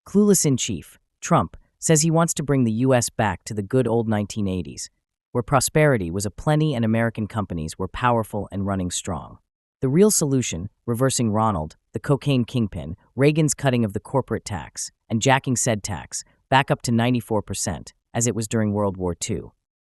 Clueless in chief, Trump says he wants to bring the U.S. back to the good old 1980s, where prosperity was aplenty and American companies were powerful and running strong. The real solution, reversing Ronald, the cocaine kingpin, Reagan's cutting of the corporate tax, and jacking said tax back up to 94%, as it was during World War II.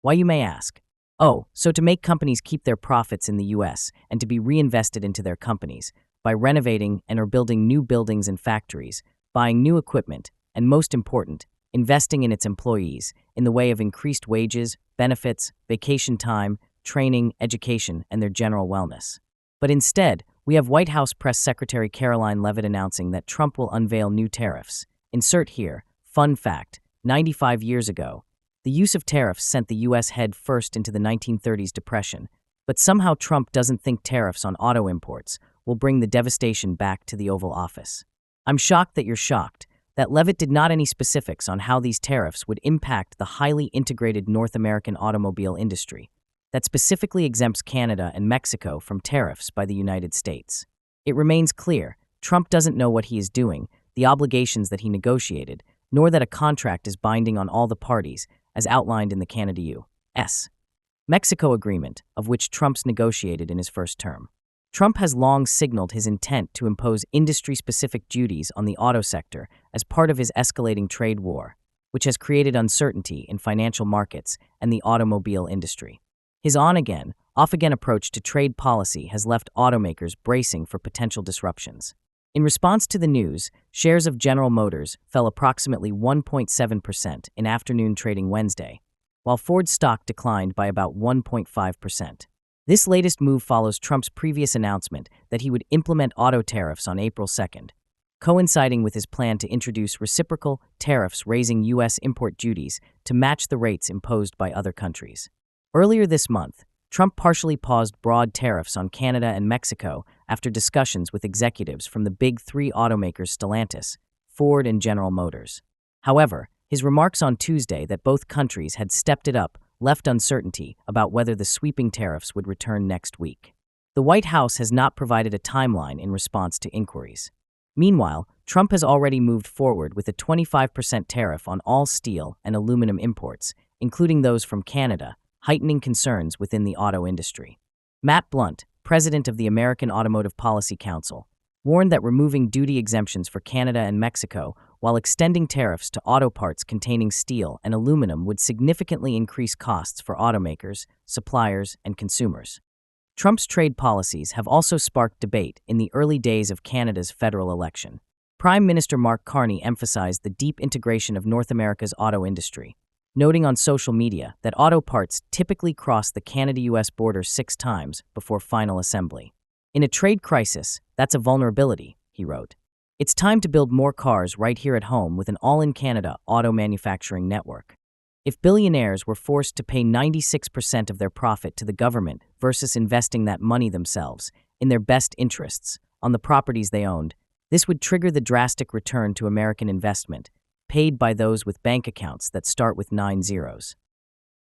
Why, you may ask? Oh, so to make companies keep their profits in the U.S. and to be reinvested into their companies by renovating and or building new buildings and factories, buying new equipment, and most important, investing in its employees in the way of increased wages, benefits, vacation time, training, education, and their general wellness. But instead, we have White House Press Secretary Caroline Leavitt announcing that Trump will unveil new tariffs. Insert here, fun fact, 95 years ago, the use of tariffs sent the U.S. head first into the 1930s depression, but somehow Trump doesn't think tariffs on auto imports will bring the devastation back to the Oval Office. I'm shocked that you're shocked that Leavitt did not any specifics on how these tariffs would impact the highly integrated North American automobile industry that specifically exempts Canada and Mexico from tariffs by the United States. It remains clear Trump doesn't know what he is doing, the obligations that he negotiated, nor that a contract is binding on all the parties, as outlined in the Canada-U.S. Mexico agreement, of which Trump's negotiated in his first term. Trump has long signaled his intent to impose industry-specific duties on the auto sector as part of his escalating trade war, which has created uncertainty in financial markets and the automobile industry. His on-again, off-again approach to trade policy has left automakers bracing for potential disruptions. In response to the news, shares of General Motors fell approximately 1.7% in afternoon trading Wednesday, while Ford stock declined by about 1.5%. This latest move follows Trump's previous announcement that he would implement auto tariffs on April 2nd, coinciding with his plan to introduce reciprocal tariffs raising U.S. import duties to match the rates imposed by other countries. Earlier this month, Trump partially paused broad tariffs on Canada and Mexico after discussions with executives from the big three automakers Stellantis, Ford, and General Motors. However, his remarks on Tuesday that both countries had stepped it up left uncertainty about whether the sweeping tariffs would return next week. The White House has not provided a timeline in response to inquiries. Meanwhile, Trump has already moved forward with a 25% tariff on all steel and aluminum imports, including those from Canada, heightening concerns within the auto industry. Matt Blunt, president of the American Automotive Policy Council, warned that removing duty exemptions for Canada and Mexico while extending tariffs to auto parts containing steel and aluminum would significantly increase costs for automakers, suppliers, and consumers. Trump's trade policies have also sparked debate in the early days of Canada's federal election. Prime Minister Mark Carney emphasized the deep integration of North America's auto industry, noting on social media that auto parts typically cross the Canada-US border 6 times before final assembly. In a trade crisis, that's a vulnerability, he wrote. It's time to build more cars right here at home with an all-in-Canada auto manufacturing network. If billionaires were forced to pay 96% of their profit to the government versus investing that money themselves, in their best interests, on the properties they owned, this would trigger the drastic return to American investment, paid by those with bank accounts that start with 9 zeros.